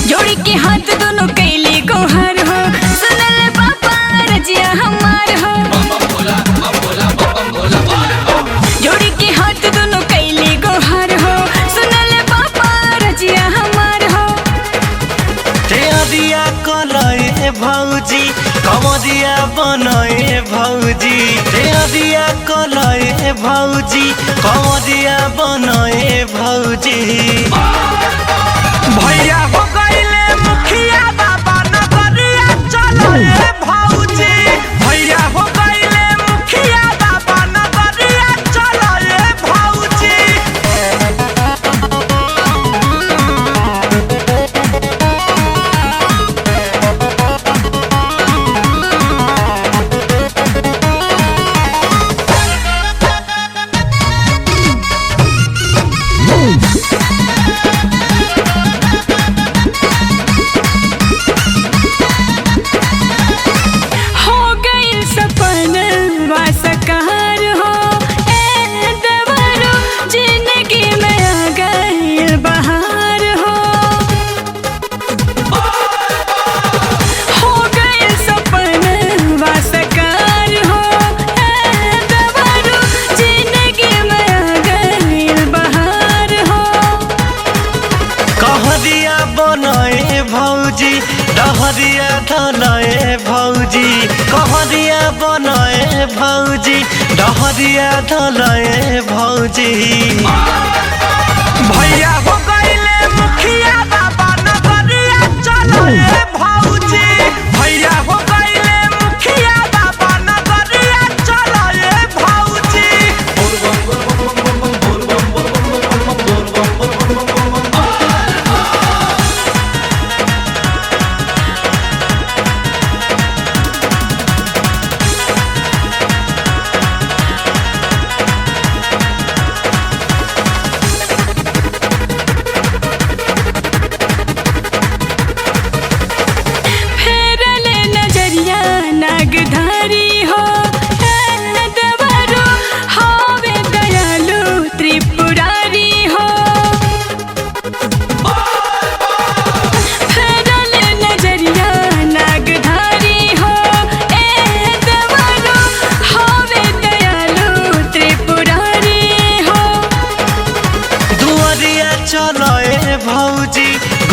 जोड़ी के हाथ दोनों कैले गोहर हो, सुनल बाबा रजिया हमार हो। जोड़ी के हाथ दोनों कैले गोहर हो, सुनल बाबा रजिया हमार हो। दिया कलए भौजी कमरिया बनए भौजी, दिया कलए भौजी कमरिया बनए भौजी। भैया हो गईले मुखिया बाबा नगरिया चलो ए भौजी, भैया हो गईले मुखिया बाबा नगरिया चलो ए भौजी। डहरिया धनए भौजी कहरिया बनए भौजी, डहरिया धनए भौजी। भैया हो गईले मुखिया बाबा नगरिया चलो ए भौजी, भैया हो गईले मुखिया बाबा नगरिया चलो ए भौजी।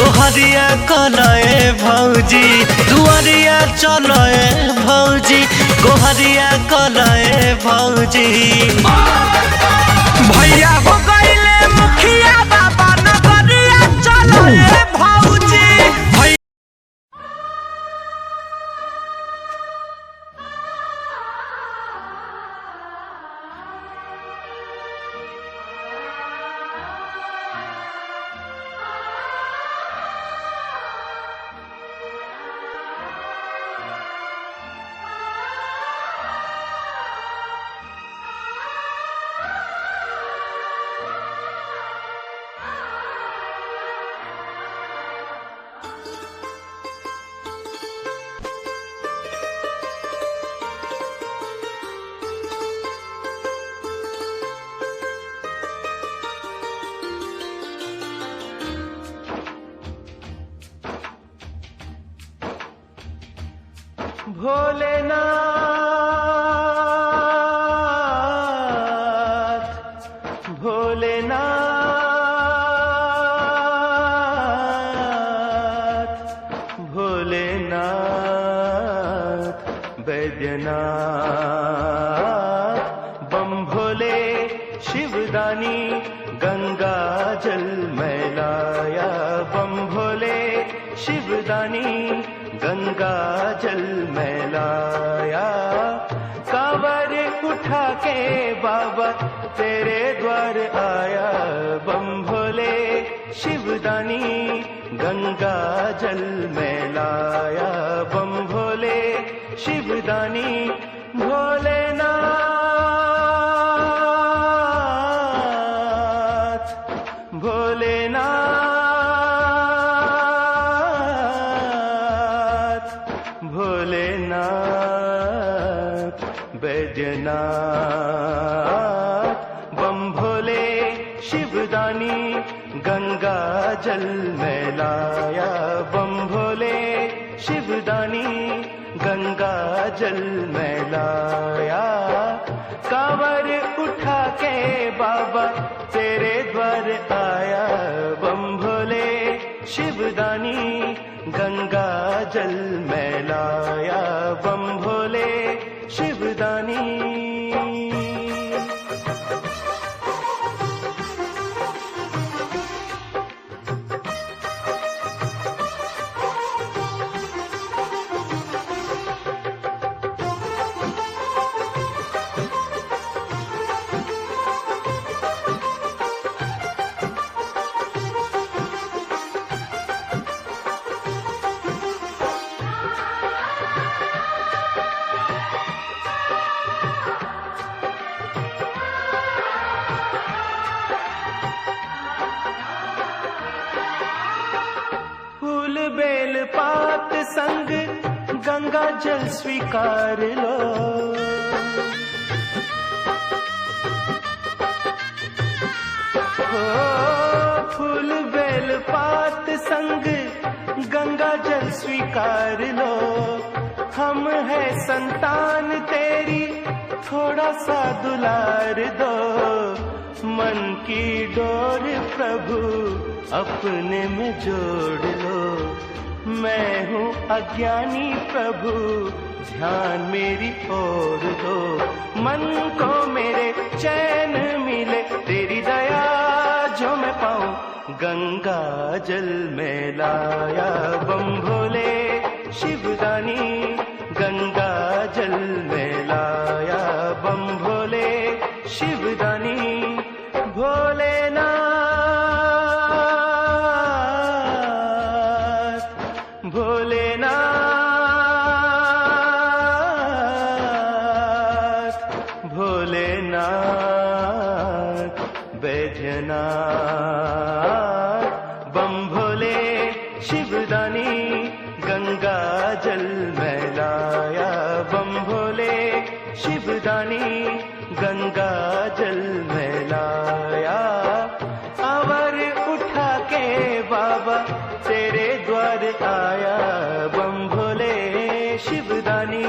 गोहरिया कलए भौजी दुआरिया चलए भौजी, गोहरिया कलए भौजी। भैया हो गईले मुखिया बाबा नगरिया चलो ए भौजी। भोलेनाथ भोलेनाथ भोलेनाथ वैद्यनाथ बम भोले शिवदानी गंगा जल मैलाया, बम भोले शिवदानी गंगा जल मैलाया। कांवर उठा उठा के बाबा तेरे द्वार आया, बम भोले शिवदानी गंगा जल में लाया, बम भोले शिवदानी भोलेनाथ भोलेनाथ भोलेनाथ बैजनाथ, बम भोले शिवदानी गंगा जल में लाया, बम भोले शिवदानी गंगा जल में लाया, कांवर उठा के बाबा तेरे द्वार आया, बम भोले शिवदानी गंगा जल में लाया, बम भोले शिवदानी। बेल पात संग गंगा जल स्वीकार लो, हो फूल बेल पात संग गंगा जल स्वीकार लो, हम है संतान तेरी थोड़ा सा दुलार दो, मन की डोर प्रभु अपने में जोड़ लो, मैं हूँ अज्ञानी प्रभु ध्यान मेरी ओर दो, मन को मेरे चैन मिले तेरी दया जो मैं पाऊँ, गंगा जल में लाया, बम भोले शिवदानी गंगा जल में लाया, बम भोले शिवदानी भोलेनाथ भोलेनाथ भोलेनाथ बैजनाथ, बम भोले शिवदानी गंगा जल में लाया, बम भोले शिवदानी गंगा जल में लाया, कांवर उठा के बाबा तेरे द्वार आया, बम भोले शिवदानी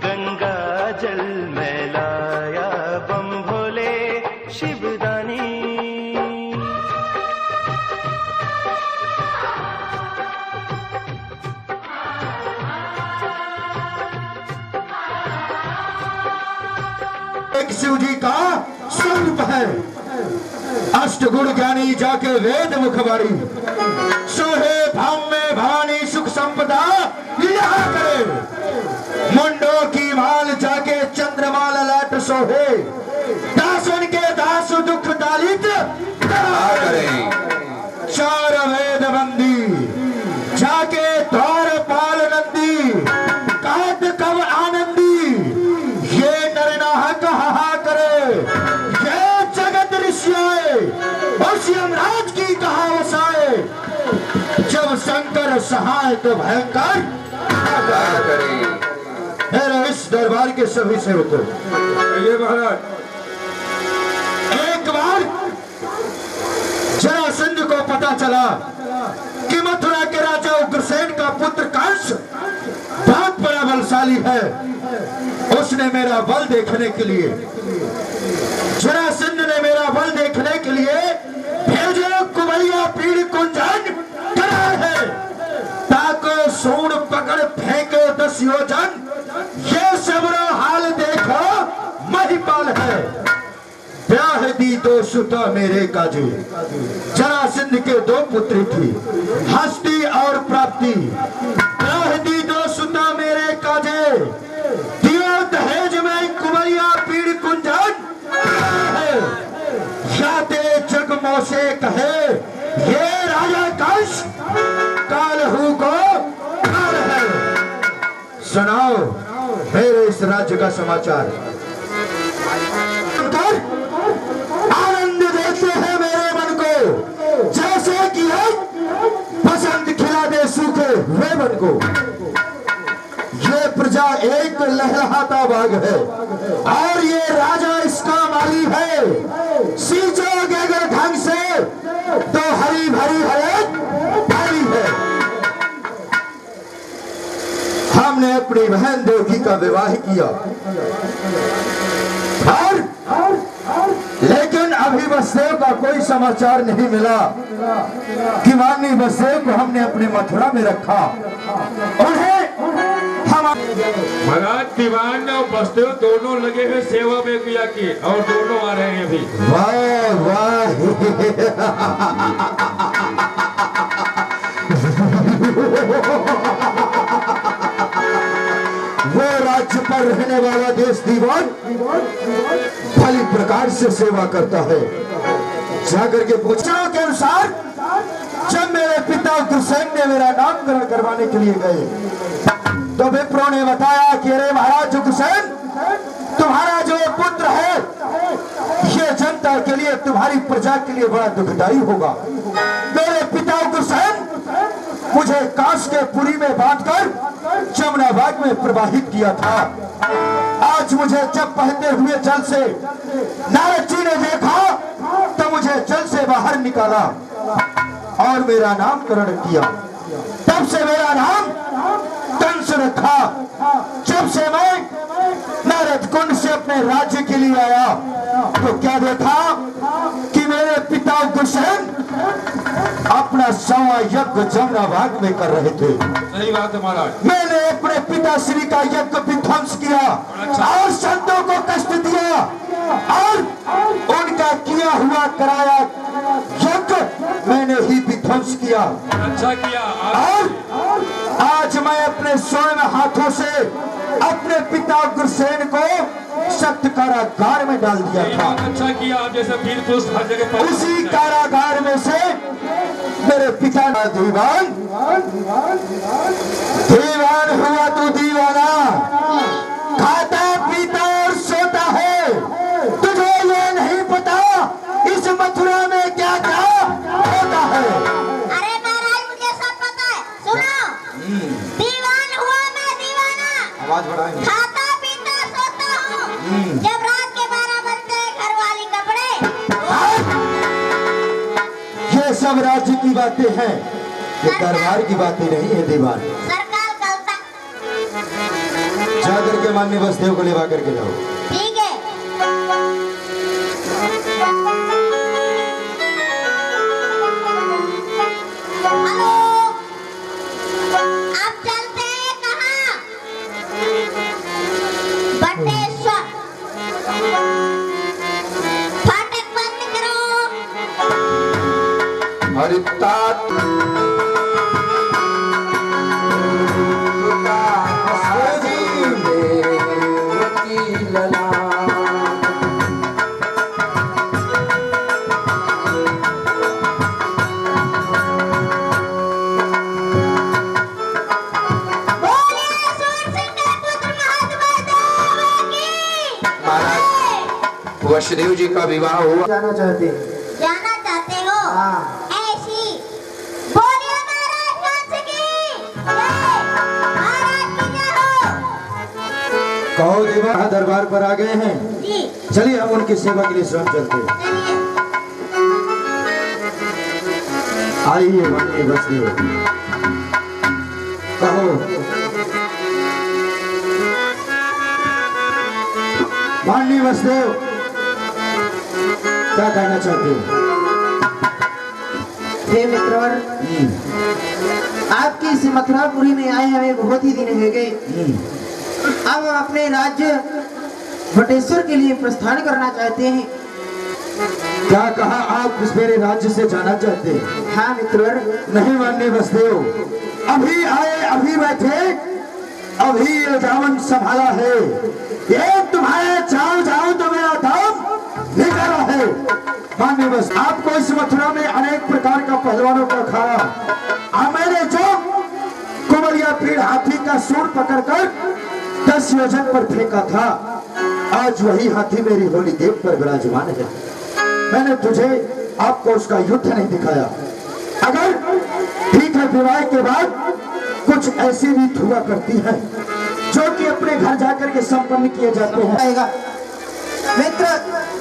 गंगा जल में लाया, बम भोले शिवदानी। एक शिव जी का स्वरूप है, अष्टगुण ज्ञानी जाके वेद मुखबारी, सोहे भाव में भवानी सुख संपदा लिया करे, मुंडो की माल जाके चंद्रमा ललाट सोहे, दासन के दास दुख दालित करे, चार वेद बंदी जाके द्वार पाल नंदी, काट कव आनंदी, ये नर नाहक हाहा करे, ये जगत ऋषियाए और यमराज की कहा वसाए, जब शंकर सहाय तो भयंकर करे। इस दरबार के सभी सेवकों, ये महाराज एक बार जरासंध को पता चला कि मथुरा के राजा उग्रसेन का पुत्र कंस बहुत बड़ा बलशाली है, उसने मेरा बल देखने के लिए, जरासंध ने मेरा बल देखने के लिए भेजे कुबैया पीड़ कुंजन करा है, ताको सूंड पकड़ फेंके 10 योजन, ये सबरो हाल देखो महिपाल है, ब्याह दी 2 सुता मेरे काजे, जरासंध के 2 पुत्री थी, हस्ती और प्राप्ति, ब्याह दी 2 सुता मेरे काजे, दियो दहेज में कुबैया पीड़ से कहे ये राजा कंस कालहू को काल है। सुनाओ मेरे इस राज्य का समाचार। आनंद देते हैं मेरे मन को, जैसे कि बसंत खिला दे सूखे हुए मन को। ये प्रजा एक लहलहाता बाग है और ये राजा इसका माली है। सींचोगे अगर ढंग से तो हरी भरी हरेक भरी है। हमने अपनी बहन देवकी का विवाह किया और लेकिन अभी वसुदेव का कोई समाचार नहीं मिला कि माननी वसुदेव को हमने अपने मथुरा में रखा। उन्हें हम महाराज दीवान और वसुदेव दोनों लगे हुए सेवा में किया की और दोनों आ रहे हैं अभी। वाह वाह वो राज्य पर रहने वाला देश दीवान भली प्रकार से सेवा करता है। जाकर के पूछा के अनुसार जब मेरे पिता गुरसेन ने मेरा नामकरण करवाने के लिए गए तो विप्रो ने बताया कि अरे महाराज गुरसेन, तुम्हारा जो पुत्र है ये जनता के लिए, तुम्हारी प्रजा के लिए बड़ा दुखदाई होगा। मेरे पिता गुरसेन मुझे काश के पुरी में बांधकर जमुनाबाद में प्रवाहित किया था। आज मुझे जब बहते हुए जल से नारद जी ने देखा तो मुझे जल से बाहर निकाला और मेरा नामकरण किया। तब से मेरा नाम कंस रखा। जब से मैं नारद कुंड से अपने राज्य के लिए आया तो क्या देखा कि मेरे पिता गुरसेन अपना 100वां यज्ञ जमुनाबाद में कर रहे थे। सही बात है महाराज। मैंने अपने पिताश्री का यज्ञ विध्वंस किया और संतों को कष्ट दिया और उनका किया हुआ कराया यज्ञ मैंने ही विध्वंस किया। अच्छा किया। और आज मैं अपने स्वयं हाथों से अपने पिता गुरसेन को सख्त कारागार में डाल दिया था। अच्छा किया। आप जैसे वीर पुरुष हर जगह पर उसी कारागार में से मेरे पिता का दीवान हुआ तू दीवाना, खाता पीता और सोता है। तुझे ये नहीं पता इस मथुरा में क्या क्या होता है। अरे महाराज मुझे सब पता है। सुनो, दीवान हुआ मैं दीवाना, आवाज बढ़ाएंगे। खाता पीता सोता हूँ। जब रात के 12 बजते हैं घर वाली कपड़े। ये सब राज्य की बातें हैं, ये दरबार की बातें नहीं है दीवान। सरकार कलता। जाकर के माननीय वसुदेव को लेवा करके जाओ। ठीक है। हेलो, आप चलते हैं कहाँ? बटेश्वर। फाटक बंद करो। हरितात वसुदेव जी का विवाह हुआ। जाना चाहते हैं? जाना चाहते हो? ऐसी बोलिए महाराज कंस की जय। महाराज की जय हो। कहो देवा दरबार पर आ गए हैं। जी चलिए हम उनकी सेवा के लिए स्वयं चलते हैं। चलिए। आइए माननीय वसुदेव, कहो माननीय वसुदेव क्या कहना चाहते हो? हे मित्रवर, आपकी इस मथुरापुरी में आए हमें बहुत ही दिन हो गए। अब हम अपने राज्य बटेश्वर के लिए प्रस्थान करना चाहते हैं। क्या कहा आप मेरे राज्य से जाना चाहते हैं? हाँ मित्रवर। नहीं माननीय वसुदेव, अभी आए अभी बैठे अभी ये दामन संभाला है। ये तुम्हारे जाओ जाओ तो मेरा दाम निकला है। मान्य बस आपको इस मथुरा में अनेक प्रकार का पहलवानों का अखाड़ा, मैंने जो कुमरिया पीड़ हाथी का सूंड पकड़कर 10 योजन पर फेंका था, आज वही हाथी मेरी होली देव पर विराजमान है। मैंने तुझे आपको उसका युद्ध नहीं दिखाया। अगर ठीक है, विवाह के बाद कुछ ऐसी रीत हुआ करती है जो कि अपने घर जाकर के संपन्न किए जाते हैं। आएगा मित्र,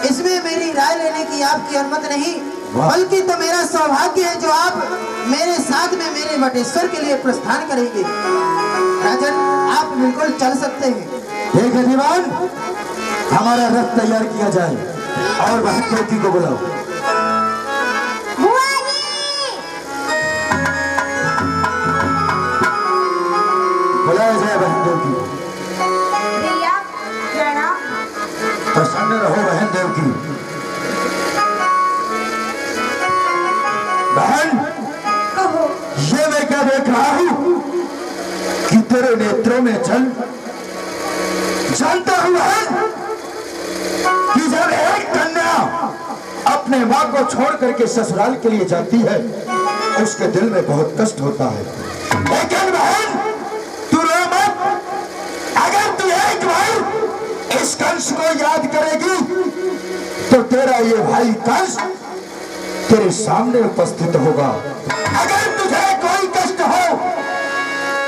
इसमें मेरी राय लेने की आपकी अनुमति नहीं, बल्कि तो मेरा सौभाग्य है जो आप मेरे साथ में मेरे वटेश्वर के लिए प्रस्थान करेंगे। राजन, आप बिल्कुल चल सकते हैं। ठीक है दीवान, हमारा रथ तैयार किया जाए और वह बेटी को बुलाओ। बुआ जी, बुलाया जाए बहन देव की। भैया प्रणाम। प्रसन्न रहो बहन देव की। बहन, कहो। ये मैं क्या देख रहा हूं कि तेरे नेत्रों में जल। जानता हूं बहन कि जब एक कन्या अपने मां को छोड़ करके ससुराल के लिए जाती है, उसके दिल में बहुत कष्ट होता है। लेकिन बहन, तू रो मत। अगर तू एक बार इस कंस को याद करेगी तो तेरा ये भाई कंस तेरे सामने उपस्थित होगा। अगर तुझे कोई कष्ट हो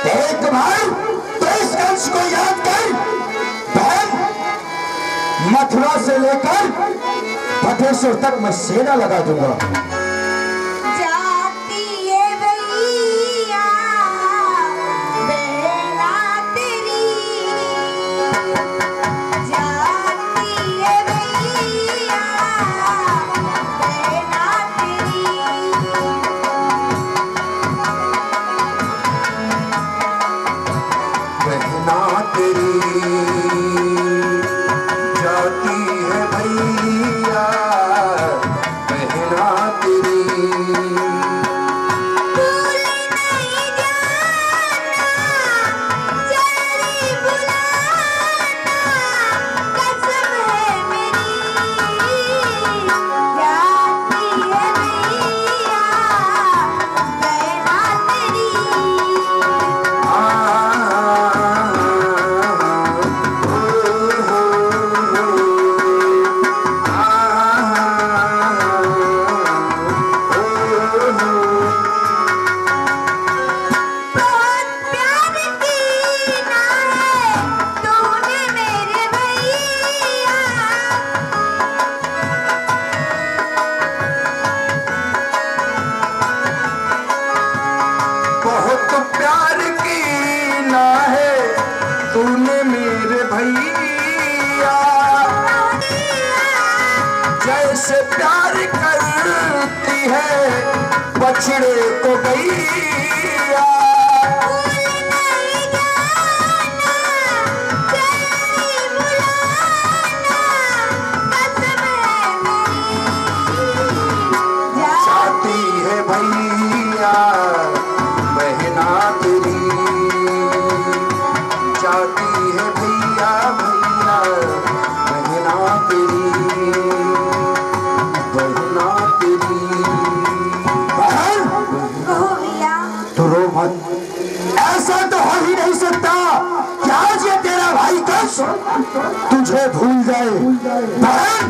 तो एक बार तो इस कंस को याद कर। बहन, मथुरा से लेकर भटेश्वर तक मैं सेना लगा दूंगा। जाती है भैया बेला तेरी, जाती है भैया बेला तेरी। बहना तेरी जाती है भैया, बहना तेरी। भूल नहीं जाना, जल्दी बुलाना, कसम है मेरी, जाती है भैया बेला तेरी। बहुत प्यार कीना है तूने मेरे भैया, बहुत प्यार कीना है तूने मेरे भैया, जैसे प्यार करती है बछड़े को गैया। भूल नहीं जाना, जल्दी बुलाना, कसम है मेरी, जाती है भैया बहना तेरी, जाती है भैया भैया बहना तेरी, बहना तेरी। बहन, कहो भैया। तो रो मत। ऐसा तो हो ही नहीं सकता कि आज ये तेरा भाई कंस तुझे भूल जाए। बहन,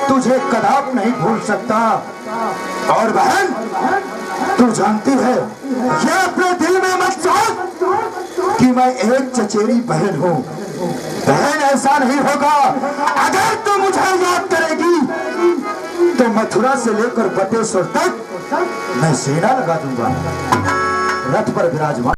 तुझे कदाप नहीं भूल सकता। और बहन, तू जानती है, ये अपने दिल में मत सोच कि मैं एक चचेरी बहन हूँ। बहन, ऐसा नहीं होगा। अगर तू मुझे याद करेगी तो मथुरा से लेकर बटेश्वर तक मैं सेना लगा दूंगा, रथ पर विराजमान।